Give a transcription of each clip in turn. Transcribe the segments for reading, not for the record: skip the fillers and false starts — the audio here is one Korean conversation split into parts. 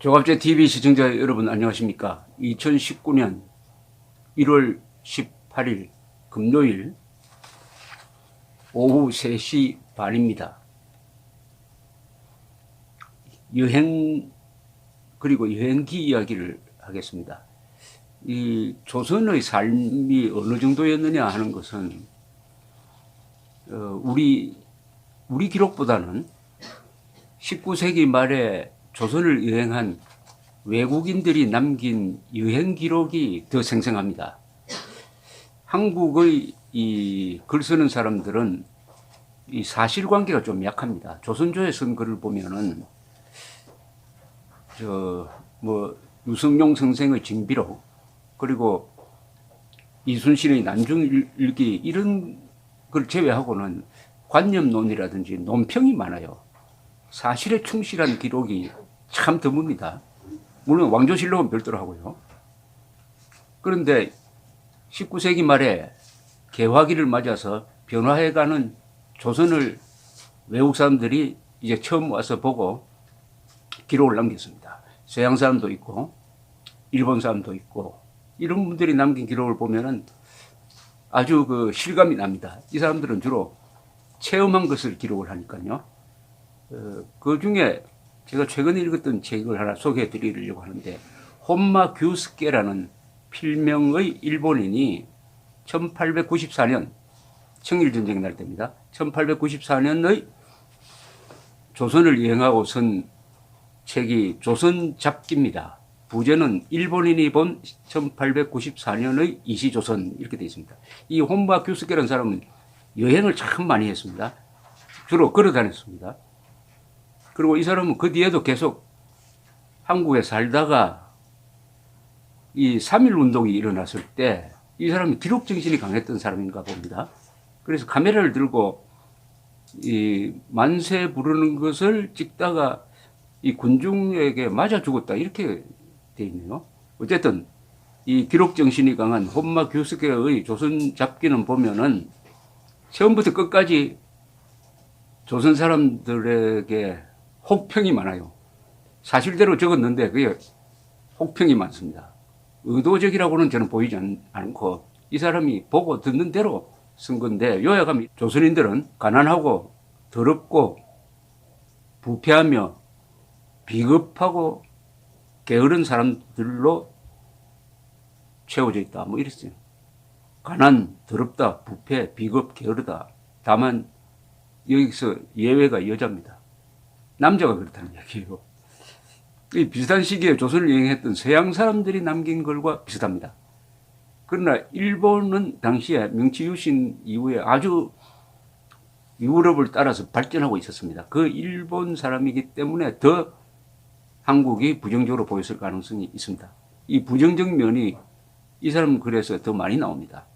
조갑제 TV 시청자 여러분 안녕하십니까? 2019년 1월 18일 금요일 오후 3시 반입니다. 여행 그리고 여행기 이야기를 하겠습니다. 이 조선의 삶이 어느 정도였느냐 하는 것은 우리 기록보다는 19세기 말에 조선을 여행한 외국인들이 남긴 여행 기록이 더 생생합니다. 한국의 이 글 쓰는 사람들은 이 사실관계가 좀 약합니다. 조선조에 쓴 글을 보면은 유승용 선생의 징비록 그리고 이순신의 난중일기 이런 걸 제외하고는 관념론이라든지 논평이 많아요. 사실에 충실한 기록이 참 드뭅니다. 물론 왕조실록은 별도로 하고요. 그런데 19세기 말에 개화기를 맞아서 변화해가는 조선을 외국 사람들이 이제 처음 와서 보고 기록을 남겼습니다. 서양 사람도 있고 일본 사람도 있고 이런 분들이 남긴 기록을 보면은 아주 그 실감이 납니다. 이 사람들은 주로 체험한 것을 기록을 하니까요. 그 중에 제가 최근에 읽었던 책을 하나 소개해 드리려고 하는데, 혼마 규스케라는 필명의 일본인이 1894년 청일전쟁 날 때입니다. 1894년의 조선을 여행하고 쓴 책이 조선잡기입니다. 부제는 일본인이 본 1894년의 이시조선 이렇게 되어 있습니다. 이 혼마 규스케라는 사람은 여행을 참 많이 했습니다. 주로 걸어 다녔습니다. 그리고 이 사람은 그 뒤에도 계속 한국에 살다가 이 3.1 운동이 일어났을 때 이 사람이 기록정신이 강했던 사람인가 봅니다. 그래서 카메라를 들고 이 만세 부르는 것을 찍다가 이 군중에게 맞아 죽었다 이렇게 돼 있네요. 어쨌든 이 기록정신이 강한 혼마 규스케의 조선 잡기는 보면은 처음부터 끝까지 조선 사람들에게 혹평이 많아요. 사실대로 적었는데 그게 혹평이 많습니다. 의도적이라고는 저는 보이지 않고 이 사람이 보고 듣는 대로 쓴 건데, 요약하면 조선인들은 가난하고 더럽고 부패하며 비겁하고 게으른 사람들로 채워져 있다. 뭐 이랬어요. 가난, 더럽다, 부패, 비겁, 게으르다. 다만 여기서 예외가 여자입니다. 남자가 그렇다는 얘기예요. 이 비슷한 시기에 조선을 여행했던 서양 사람들이 남긴 글과 비슷합니다. 그러나 일본은 당시에 명치유신 이후에 아주 유럽을 따라서 발전하고 있었습니다. 그 일본 사람이기 때문에 더 한국이 부정적으로 보였을 가능성이 있습니다. 이 부정적 면이 이 사람 글에서 더 많이 나옵니다.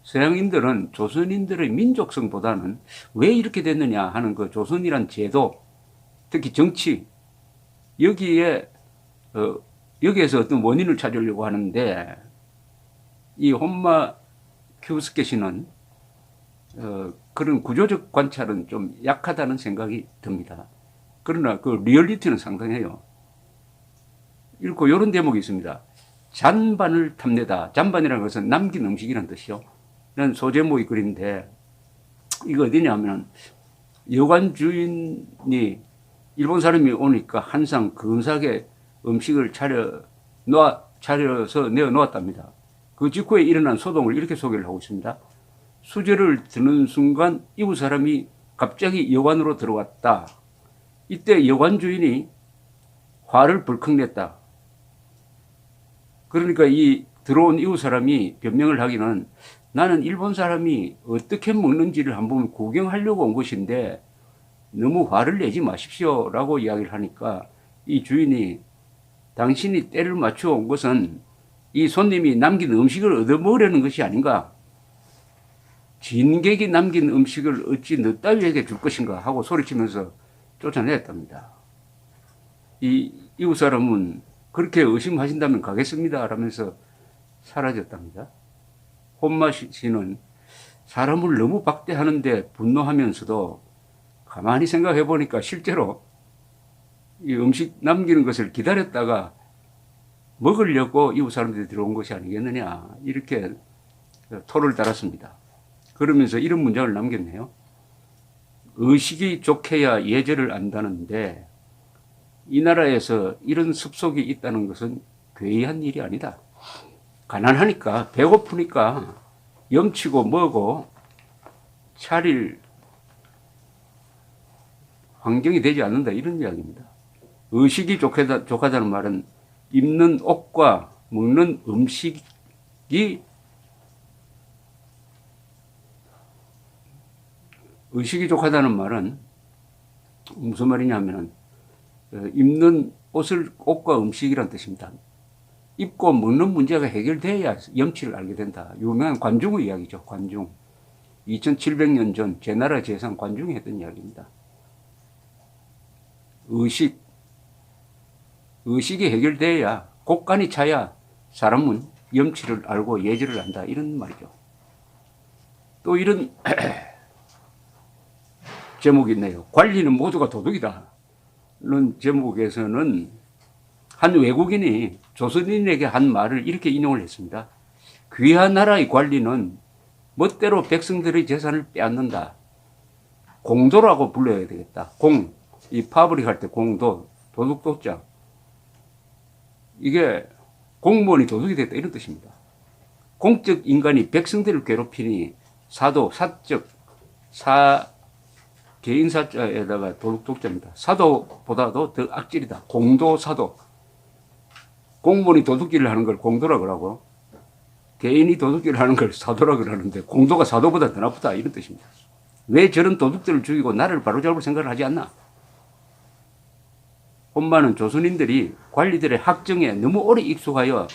서양인들은 조선인들의 민족성보다는 왜 이렇게 됐느냐 하는 그 조선이란 제도, 특히 정치, 여기에서 어떤 원인을 찾으려고 하는데, 이 혼마 큐스케 씨는 그런 구조적 관찰은 좀 약하다는 생각이 듭니다. 그러나 그 리얼리티는 상당해요. 읽고 이런 대목이 있습니다. 잔반을 탐내다. 잔반이라는 것은 남긴 음식이라는 뜻이요. 이런 소제목이 글인데, 이거 어디냐 하면 여관 주인이 일본 사람이 오니까 항상 근사하게 음식을 차려서 내어놓았답니다. 그 직후에 일어난 소동을 이렇게 소개를 하고 있습니다. 수저를 드는 순간 이웃 사람이 갑자기 여관으로 들어왔다. 이때 여관 주인이 화를 벌컥 냈다. 그러니까 이 들어온 이웃 사람이 변명을 하기는, 나는 일본 사람이 어떻게 먹는지를 한번 구경하려고 온 것인데 너무 화를 내지 마십시오 라고 이야기를 하니까, 이 주인이 당신이 때를 맞추어 온 것은 이 손님이 남긴 음식을 얻어먹으려는 것이 아닌가, 진객이 남긴 음식을 어찌 너 따위에게 줄 것인가 하고 소리치면서 쫓아냈답니다. 이 이웃 사람은 그렇게 의심하신다면 가겠습니다 라면서 사라졌답니다. 혼마 씨는 사람을 너무 박대하는데 분노하면서도 가만히 생각해 보니까 실제로 이 음식 남기는 것을 기다렸다가 먹으려고 이웃 사람들이 들어온 것이 아니겠느냐, 이렇게 토를 달았습니다. 그러면서 이런 문장을 남겼네요. 의식이 좋게야 예절을 안다는데 이 나라에서 이런 습속이 있다는 것은 괴이한 일이 아니다. 가난하니까, 배고프니까 염치고 뭐고 차릴 환경이 되지 않는다, 이런 이야기입니다. 의식이 좋다는 말은 입는 옷과 먹는 음식이, 의식이 좋다는 말은 무슨 말이냐면은 입는 옷과 음식이란 뜻입니다. 입고 먹는 문제가 해결돼야 염치를 알게 된다. 유명한 관중의 이야기죠. 관중. 2700년 전 제나라 제상 관중이 했던 이야기입니다. 의식이 해결돼야, 곡간이 차야 사람은 염치를 알고 예절을 안다, 이런 말이죠. 또 이런 제목이 있네요. 관리는 모두가 도둑이다. 이런 제목에서는 한 외국인이 조선인에게 한 말을 이렇게 인용을 했습니다. 귀한 나라의 관리는 멋대로 백성들의 재산을 빼앗는다. 공도라고 불러야 되겠다. 공, 이 파브릭 할 때 공도, 도둑도자. 이게 공무원이 도둑이 됐다, 이런 뜻입니다. 공적 인간이 백성들을 괴롭히니 사도, 사적, 개인 사자에다가 도둑독자입니다. 사도보다도 더 악질이다. 공도, 사도. 공무원이 도둑질을 하는 걸 공도라 그러고, 개인이 도둑질을 하는 걸 사도라 그러는데, 공도가 사도보다 더 나쁘다, 이런 뜻입니다. 왜 저런 도둑들을 죽이고 나를 바로잡을 생각을 하지 않나? 혼마는 조선인들이 관리들의 학정에 너무 오래 익숙하여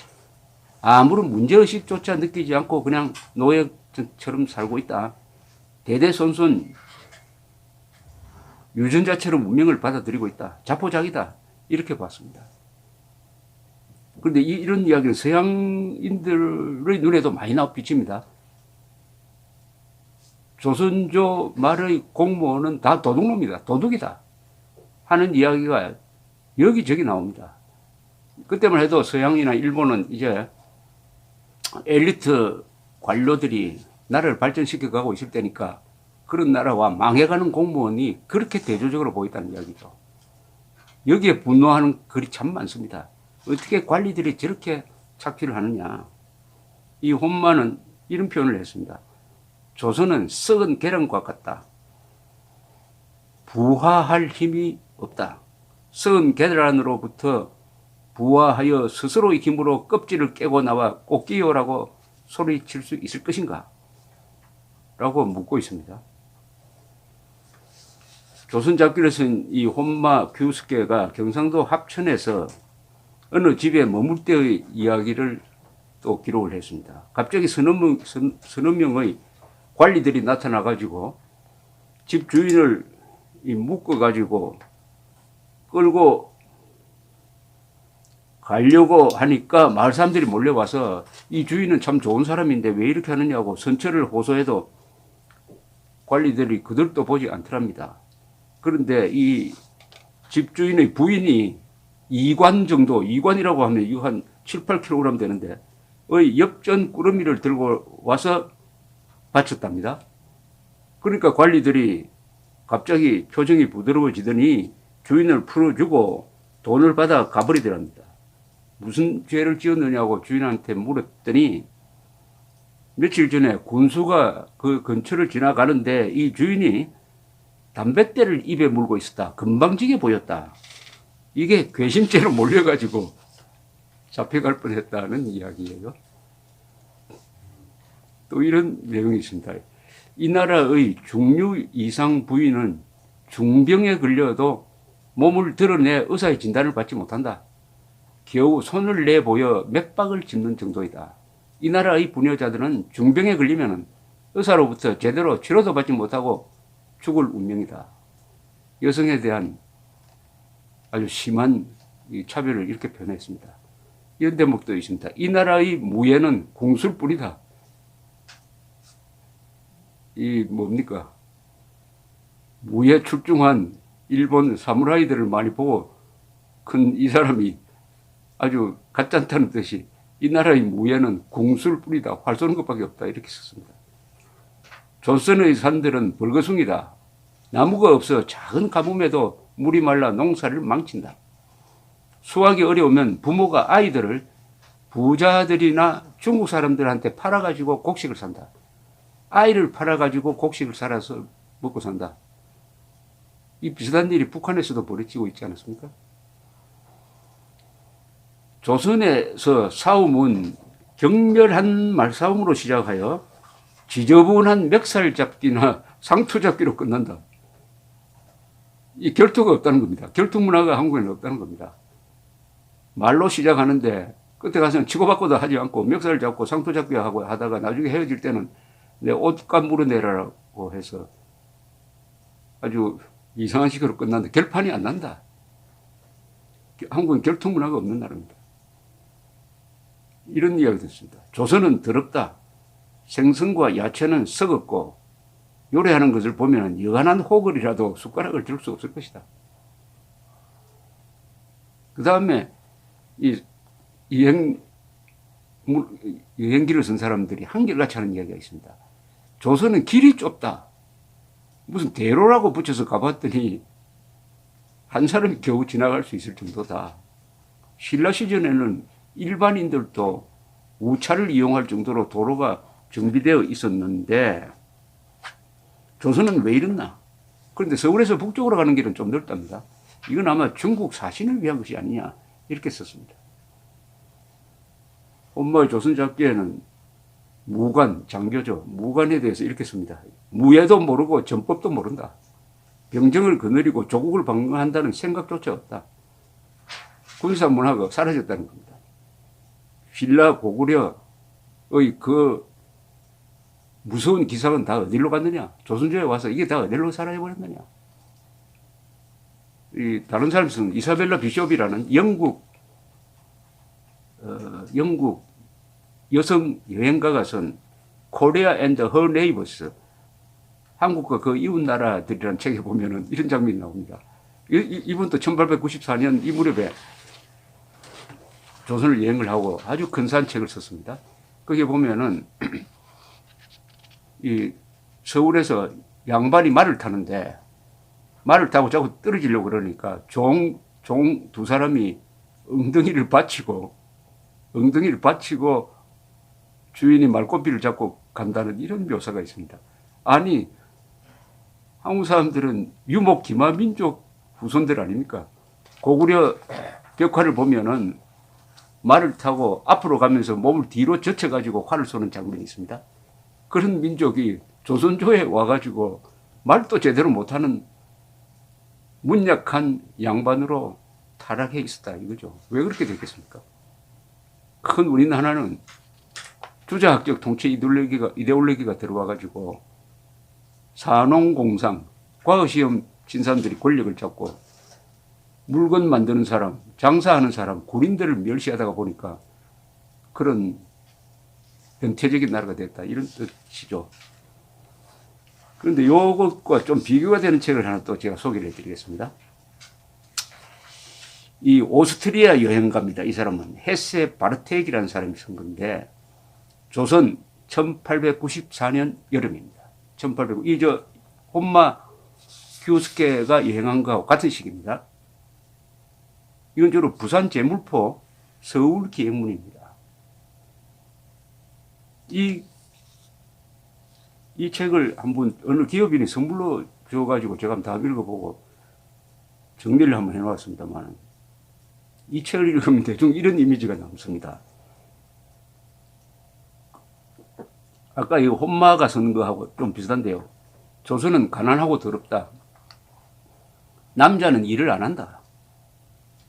아무런 문제의식조차 느끼지 않고 그냥 노예처럼 살고 있다. 대대손손 유전자처럼 운명을 받아들이고 있다. 자포자기다. 이렇게 봤습니다. 그런데 이런 이야기는 서양인들의 눈에도 많이 비칩니다. 조선조 말의 공무원은 다 도둑놈이다. 도둑이다. 하는 이야기가 여기저기 나옵니다. 그때만 해도 서양이나 일본은 이제 엘리트 관료들이 나라를 발전시켜 가고 있을 때니까 그런 나라와 망해가는 공무원이 그렇게 대조적으로 보였다는 이야기죠. 여기에 분노하는 글이 참 많습니다. 어떻게 관리들이 저렇게 착취를 하느냐. 이 혼마는 이런 표현을 했습니다. 조선은 썩은 계란과 같다. 부화할 힘이 없다. 썩은 계란으로부터 부화하여 스스로의 힘으로 껍질을 깨고 나와 꽃기호라고 소리칠 수 있을 것인가? 라고 묻고 있습니다. 조선잡기를 쓴 이 혼마 규스케가 경상도 합천에서 어느 집에 머물 때의 이야기를 또 기록을 했습니다. 갑자기 서너 명의 관리들이 나타나가지고 집 주인을 묶어가지고 끌고 가려고 하니까 마을 사람들이 몰려와서 이 주인은 참 좋은 사람인데 왜 이렇게 하느냐고 선처를 호소해도 관리들이 그들도 보지 않더랍니다. 그런데 이 집주인의 부인이 2관 정도, 2관이라고 하면 이거 한 7, 8kg 되는데 엽전 꾸러미를 들고 와서 바쳤답니다. 그러니까 관리들이 갑자기 표정이 부드러워지더니 주인을 풀어주고 돈을 받아 가버리더랍니다. 무슨 죄를 지었느냐고 주인한테 물었더니 며칠 전에 군수가 그 근처를 지나가는데 이 주인이 담뱃대를 입에 물고 있었다. 건방지게 보였다. 이게 괘씸죄로 몰려가지고 잡혀갈 뻔했다는 이야기예요. 또 이런 내용이 있습니다. 이 나라의 중류 이상 부인은 중병에 걸려도 몸을 드러내 의사의 진단을 받지 못한다. 겨우 손을 내보여 맥박을 짚는 정도이다. 이 나라의 부녀자들은 중병에 걸리면 의사로부터 제대로 치료도 받지 못하고 죽을 운명이다. 여성에 대한 아주 심한 차별을 이렇게 표현했습니다. 이런 대목도 있습니다. 이 나라의 무예는 궁술뿐이다. 이 뭡니까? 무예 출중한 일본 사무라이들을 많이 보고 큰 이 사람이 아주 가짠다는 듯이 이 나라의 무예는 궁술 뿌리다, 활 쏘는 것밖에 없다 이렇게 썼습니다. 조선의 산들은 벌거숭이다. 나무가 없어 작은 가뭄에도 물이 말라 농사를 망친다. 수확이 어려우면 부모가 아이들을 부자들이나 중국 사람들한테 팔아가지고 곡식을 산다. 아이를 팔아가지고 곡식을 살아서 먹고 산다. 이 비슷한 일이 북한에서도 벌어지고 있지 않았습니까? 조선에서 싸움은 격렬한 말싸움으로 시작하여 지저분한 멱살 잡기나 상투 잡기로 끝난다. 이 결투가 없다는 겁니다. 결투 문화가 한국에는 없다는 겁니다. 말로 시작하는데 끝에 가서는 치고받고도 하지 않고 멱살을 잡고 상투 잡기 하고 하다가 나중에 헤어질 때는 내 옷값 물어내라고 해서 아주 이상한 식으로 끝난다. 결판이 안 난다. 한국은 결투 문화가 없는 나라입니다. 이런 이야기 듣습니다. 조선은 더럽다. 생선과 야채는 썩었고 요리하는 것을 보면 여간한 호걸이라도 숟가락을 들 수 없을 것이다. 그 다음에 이 여행기를 쓴 사람들이 한결같이 하는 이야기가 있습니다. 조선은 길이 좁다. 무슨 대로라고 붙여서 가봤더니 한 사람이 겨우 지나갈 수 있을 정도다. 신라 시절에는 일반인들도 우차를 이용할 정도로 도로가 정비되어 있었는데 조선은 왜 이랬나? 그런데 서울에서 북쪽으로 가는 길은 좀 넓답니다. 이건 아마 중국 사신을 위한 것이 아니냐 이렇게 썼습니다. 엄마의 조선 잡기에는 무관, 장교죠. 무관에 대해서 이렇게 씁니다. 무예도 모르고 전법도 모른다. 병정을 거느리고 조국을 방어한다는 생각조차 없다. 군사 문화가 사라졌다는 겁니다. 신라 고구려의 그 무서운 기사는 다 어디로 갔느냐? 조선조에 와서 이게 다 어디로 사라져버렸느냐? 다른 사람이 쓰는 이사벨라 비숍이라는 영국 여성 여행가가 쓴 코리아 앤드 허 네이버스, 한국과 그 이웃 나라들이라는 책에 보면은 이런 장면이 나옵니다. 이분도 1894년 이 무렵에 조선을 여행을 하고 아주 근사한 책을 썼습니다. 거기에 보면은 이 서울에서 양반이 말을 타는데 말을 타고 자꾸 떨어지려고 그러니까 종 두 사람이 엉덩이를 받치고 주인이 말꼬피를 잡고 간다는 이런 묘사가 있습니다. 아니, 한국 사람들은 유목 기마민족 후손들 아닙니까? 고구려 벽화를 보면은 말을 타고 앞으로 가면서 몸을 뒤로 젖혀가지고 활을 쏘는 장면이 있습니다. 그런 민족이 조선조에 와가지고 말도 제대로 못하는 문약한 양반으로 타락해 있었다 이거죠. 왜 그렇게 됐겠습니까? 큰 우리나라는 주자학적 통치 이데올로기가 들어와가지고 산업공상, 과학시험 친 사람들이 권력을 잡고 물건 만드는 사람, 장사하는 사람, 군인들을 멸시하다가 보니까 그런 변태적인 나라가 됐다 이런 뜻이죠. 그런데 이것과 좀 비교가 되는 책을 하나 또 제가 소개를 해드리겠습니다. 이 오스트리아 여행가입니다. 이 사람은 헤세 바르텍이라는 사람이 쓴 건데 조선 1894년 여름입니다. 1800, 혼마 규스케가 여행한 거하고 같은 시기입니다. 이건 주로 부산 제물포 서울 기행문입니다. 이 책을 한번 어느 기업인이 선물로 줘가지고 제가 한번 다 읽어보고 정리를 한번 해놓았습니다만 이 책을 읽으면 대충 이런 이미지가 남습니다. 아까 이 혼마가 쓰는 거하고 좀 비슷한데요. 조선은 가난하고 더럽다. 남자는 일을 안 한다.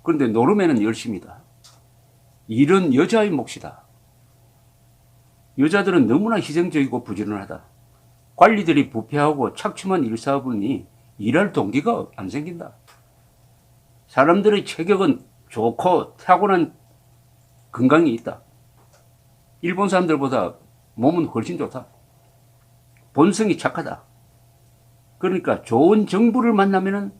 그런데 노름에는 열심이다. 일은 여자의 몫이다. 여자들은 너무나 희생적이고 부지런하다. 관리들이 부패하고 착취만 일사하보니 일할 동기가 안 생긴다. 사람들의 체격은 좋고 타고난 건강이 있다. 일본 사람들보다 몸은 훨씬 좋다. 본성이 착하다. 그러니까 좋은 정부를 만나면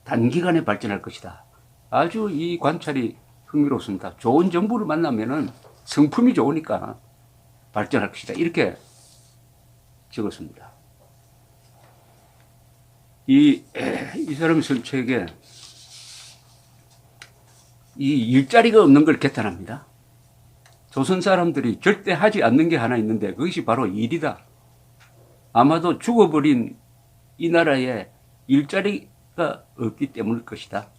단기간에 발전할 것이다. 아주 이 관찰이 흥미롭습니다. 좋은 정부를 만나면은 성품이 좋으니까 발전할 것이다. 이렇게 적었습니다. 이 사람의 선책에 이 일자리가 없는 걸 개탄합니다. 조선 사람들이 절대 하지 않는 게 하나 있는데 그것이 바로 일이다. 아마도 죽어버린 이 나라에 일자리가 없기 때문일 것이다.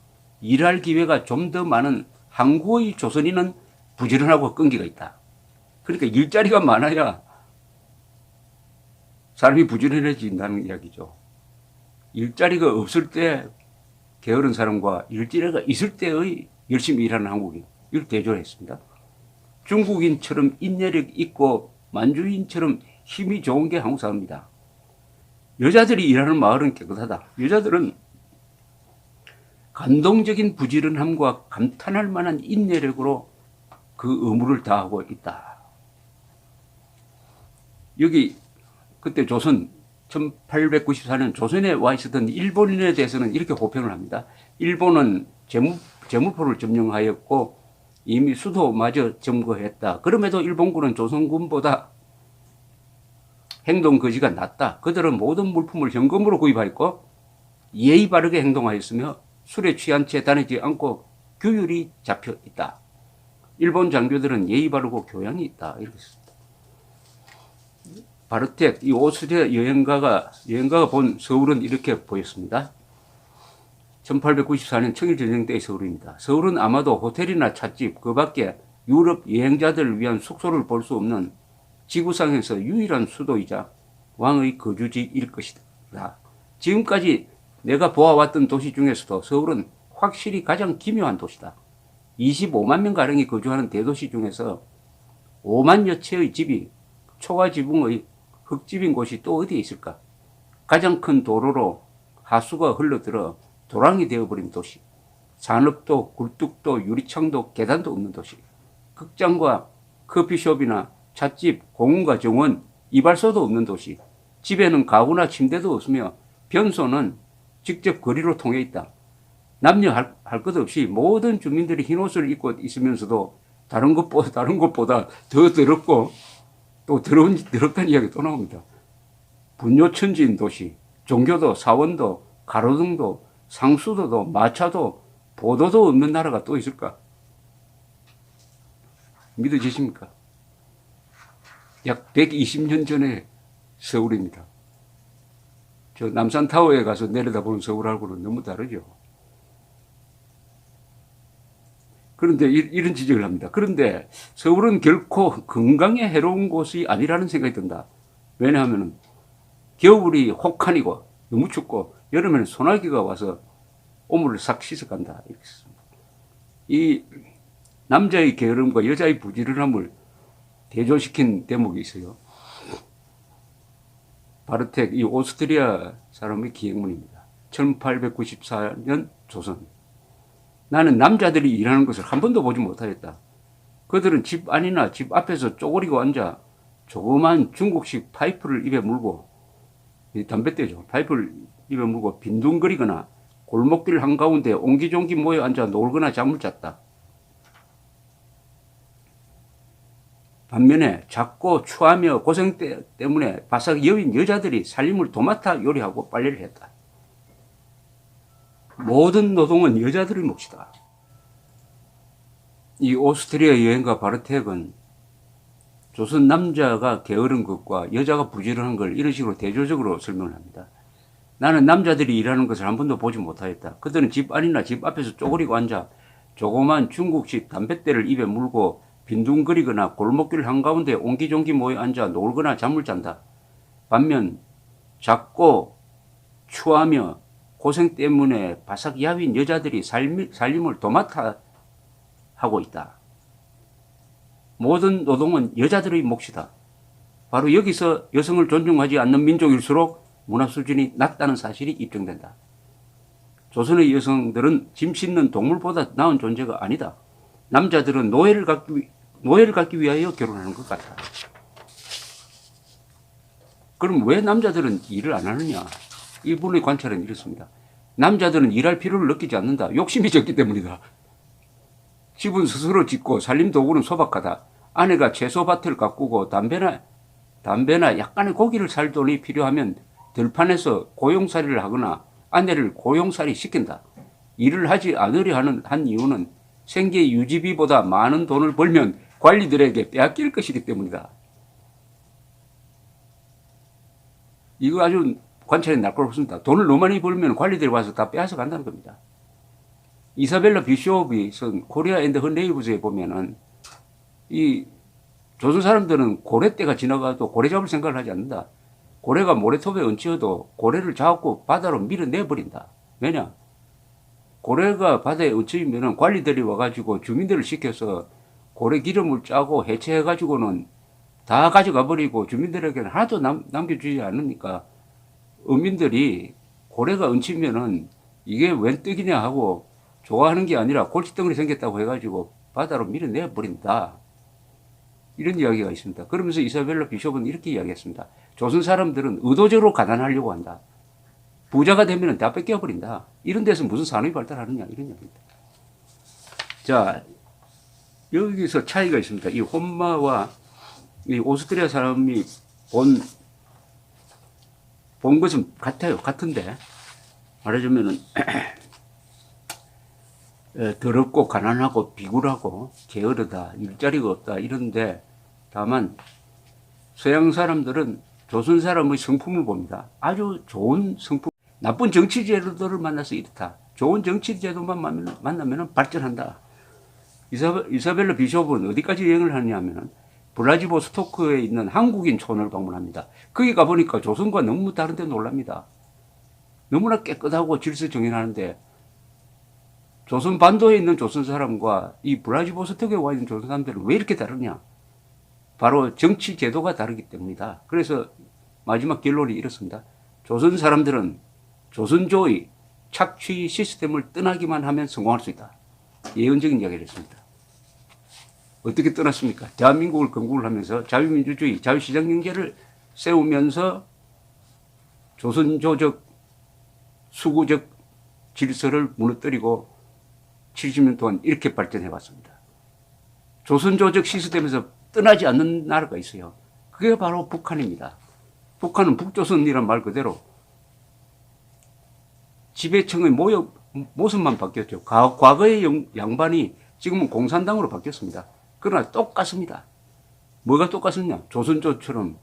일할 기회가 좀 더 많은 항구의 조선인은 부지런하고 끈기가 있다. 그러니까 일자리가 많아야 사람이 부지런해진다는 이야기죠. 일자리가 없을 때 게으른 사람과 일자리가 있을 때의 열심히 일하는 한국인, 이걸 대조했습니다. 중국인처럼 인내력 있고 만주인처럼 힘이 좋은 게 한국 사람입니다. 여자들이 일하는 마을은 깨끗하다. 여자들은 감동적인 부지런함과 감탄할 만한 인내력으로 그 의무를 다하고 있다. 여기 그때 조선 1894년 조선에 와 있었던 일본인에 대해서는 이렇게 호평을 합니다. 일본은 제무포를 점령하였고 이미 수도마저 점거했다. 그럼에도 일본군은 조선군보다 행동 거지가 낮다. 그들은 모든 물품을 현금으로 구입하였고 예의 바르게 행동하였으며 술에 취한 채 다니지 않고 규율이 잡혀 있다. 일본 장교들은 예의 바르고 교양이 있다. 이렇게 썼습니다. 바르텍, 이 오스트리아 여행가가 본 서울은 이렇게 보였습니다. 1894년 청일전쟁 때의 서울입니다. 서울은 아마도 호텔이나 찻집, 그 밖에 유럽 여행자들을 위한 숙소를 볼 수 없는 지구상에서 유일한 수도이자 왕의 거주지일 것이다. 지금까지 내가 보아왔던 도시 중에서도 서울은 확실히 가장 기묘한 도시다. 25만 명가량이 거주하는 대도시 중에서 5만여 채의 집이 초가지붕의 흙집인 곳이 또 어디에 있을까? 가장 큰 도로로 하수가 흘러들어 도랑이 되어버린 도시. 산업도 굴뚝도 유리창도 계단도 없는 도시. 극장과 커피숍이나 찻집, 공원과 정원, 이발소도 없는 도시. 집에는 가구나 침대도 없으며 변소는 직접 거리로 통해 있다. 남녀 할 것 없이 모든 주민들이 흰 옷을 입고 있으면서도 다른 것보다 더 더럽고 또 더럽다는 이야기 또 나옵니다. 분뇨천지인 도시, 종교도 사원도 가로등도 상수도도 마차도 보도도 없는 나라가 또 있을까? 믿어지십니까? 약 120년 전의 서울입니다. 저 남산타워에 가서 내려다보는 서울하고는 너무 다르죠. 그런데 이런 지적을 합니다. 그런데 서울은 결코 건강에 해로운 곳이 아니라는 생각이 든다. 왜냐하면 겨울이 혹한이고 너무 춥고 여름에는 소나기가 와서 오물을 싹 씻어간다. 이렇게 썼습니다. 이 남자의 게으름과 여자의 부지런함을 대조시킨 대목이 있어요. 바르텍, 이 오스트리아 사람의 기행문입니다. 1894년 조선. 나는 남자들이 일하는 것을 한 번도 보지 못하였다. 그들은 집 안이나 집 앞에서 쪼그리고 앉아 조그만 중국식 파이프를 입에 물고, 담뱃대죠. 파이프를 입에 물고 빈둥거리거나 골목길 한가운데 옹기종기 모여 앉아 놀거나 잠을 잤다. 반면에 작고 추하며 고생 때문에 바싹 여인 여자들이 살림을 도맡아 요리하고 빨래를 했다. 모든 노동은 여자들의 몫이다. 이 오스트리아 여행가 바르텍은 조선 남자가 게으른 것과 여자가 부지런한 걸 이런 식으로 대조적으로 설명을 합니다. 나는 남자들이 일하는 것을 한 번도 보지 못하였다. 그들은 집 안이나 집 앞에서 쪼그리고 앉아 조그만 중국식 담뱃대를 입에 물고 빈둥거리거나 골목길 한가운데 옹기종기 모여 앉아 놀거나 잠을 잔다. 반면 작고 추하며 고생 때문에 바삭 야윈 여자들이 살림을 도맡아 하고 있다. 모든 노동은 여자들의 몫이다. 바로 여기서 여성을 존중하지 않는 민족일수록 문화 수준이 낮다는 사실이 입증된다. 조선의 여성들은 짐 싣는 동물보다 나은 존재가 아니다. 남자들은 노예를 갖기 위하여 결혼하는 것 같다. 그럼 왜 남자들은 일을 안 하느냐? 이분의 관찰은 이렇습니다. 남자들은 일할 필요를 느끼지 않는다. 욕심이 적기 때문이다. 집은 스스로 짓고 살림 도구는 소박하다. 아내가 채소밭을 가꾸고 담배나 약간의 고기를 살 돈이 필요하면 들판에서 고용살이를 하거나 아내를 고용살이 시킨다. 일을 하지 않으려 한 이유는 생계 유지비보다 많은 돈을 벌면 관리들에게 빼앗길 것이기 때문이다. 이거 아주 관찰이 날카롭습니다. 돈을 너무 많이 벌면 관리들이 와서 다 빼앗아 간다는 겁니다. 이사벨라 비숍이 쓴 코리아 앤드 헌 네이버즈에 보면은 이 조선 사람들은 고래 때가 지나가도 고래 잡을 생각을 하지 않는다. 고래가 모래톱에 얹혀도 고래를 잡고 바다로 밀어내버린다. 왜냐? 고래가 바다에 얹혀지면은 관리들이 와가지고 주민들을 시켜서 고래 기름을 짜고 해체해가지고는 다 가져가 버리고 주민들에게는 하나도 남겨주지 않으니까 어민들이 고래가 얹히면은 이게 웬 떡이냐 하고 좋아하는 게 아니라 골칫덩어리 생겼다고 해가지고 바다로 밀어내 버린다. 이런 이야기가 있습니다. 그러면서 이사벨라 비숍은 이렇게 이야기했습니다. 조선 사람들은 의도적으로 가난하려고 한다. 부자가 되면 다 뺏겨버린다. 이런 데서 무슨 산업이 발달하느냐 이런 이야기입니다. 자, 여기서 차이가 있습니다. 이 혼마와 이 오스트리아 사람이 본 것은 같아요. 같은데 말하자면은 더럽고 가난하고 비굴하고 게으르다, 일자리가 없다 이런데 다만 서양 사람들은 조선 사람의 성품을 봅니다. 아주 좋은 성품, 나쁜 정치 제도들을 만나서 이렇다. 좋은 정치 제도만 만나면 발전한다. 이사벨라 비숍은 어디까지 여행을 하느냐면 블라디보스토크에 있는 한국인 촌을 방문합니다. 거기 가보니까 조선과 너무 다른데 놀랍니다. 너무나 깨끗하고 질서 정연하는데 조선 반도에 있는 조선 사람과 이 블라디보스토크에 와 있는 조선 사람들은 왜 이렇게 다르냐? 바로 정치 제도가 다르기 때문이다. 그래서 마지막 결론이 이렇습니다. 조선 사람들은 조선조의 착취 시스템을 떠나기만 하면 성공할 수 있다. 예언적인 이야기를 했습니다. 어떻게 떠났습니까? 대한민국을 건국을 하면서 자유민주주의, 자유시장 경제를 세우면서 조선조적, 수구적 질서를 무너뜨리고 70년 동안 이렇게 발전해 왔습니다. 조선조적 시스템에서 떠나지 않는 나라가 있어요. 그게 바로 북한입니다. 북한은 북조선이란 말 그대로 지배층의 모습만 바뀌었죠. 과거의 양반이 지금은 공산당으로 바뀌었습니다. 그러나 똑같습니다. 뭐가 똑같느냐? 조선조처럼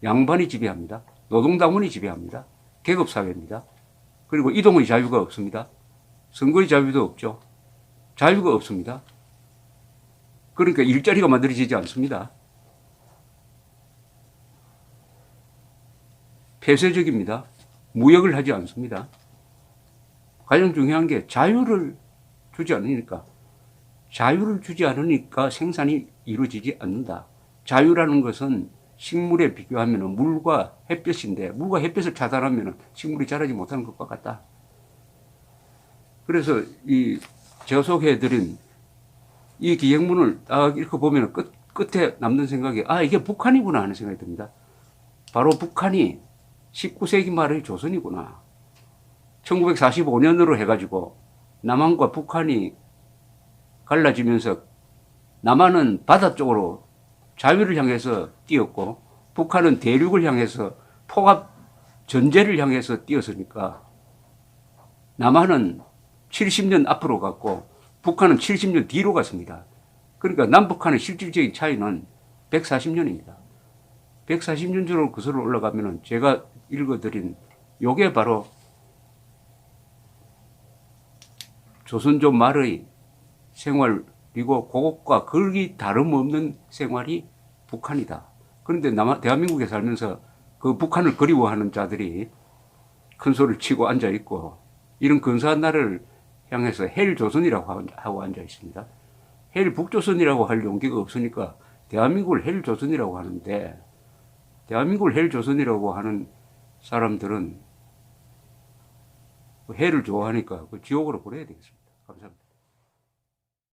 양반이 지배합니다. 노동당원이 지배합니다. 계급사회입니다. 그리고 이동의 자유가 없습니다. 선거의 자유도 없죠. 자유가 없습니다. 그러니까 일자리가 만들어지지 않습니다. 폐쇄적입니다. 무역을 하지 않습니다. 가장 중요한 게 자유를 주지 않으니까. 자유를 주지 않으니까 생산이 이루어지지 않는다. 자유라는 것은 식물에 비교하면 물과 햇볕인데 물과 햇볕을 차단하면 식물이 자라지 못하는 것과 같다. 그래서 제가 소개해드린 이 기획문을 딱 읽어보면 끝에 남는 생각이 이게 북한이구나 하는 생각이 듭니다. 바로 북한이 19세기 말의 조선이구나. 1945년으로 해가지고 남한과 북한이 갈라지면서 남한은 바다 쪽으로 자유를 향해서 뛰었고 북한은 대륙을 향해서 포갑 전제를 향해서 뛰었으니까 남한은 70년 앞으로 갔고 북한은 70년 뒤로 갔습니다. 그러니까 남북한의 실질적인 차이는 140년입니다. 140년 전으로 거슬러 올라가면은 제가 읽어드린 요게 바로 조선조 말의 생활이고 그것과 거의 다름없는 생활이 북한이다. 그런데 대한민국에 살면서 그 북한을 그리워하는 자들이 큰 소리를 치고 앉아 있고 이런 근사한 나라를 향해서 헬조선이라고 하고 앉아 있습니다. 헬북조선이라고 할 용기가 없으니까 대한민국을 헬조선이라고 하는데 대한민국을 헬조선이라고 하는 사람들은 헬을 좋아하니까 그 지옥으로 보내야 되겠습니다. 감사합니다.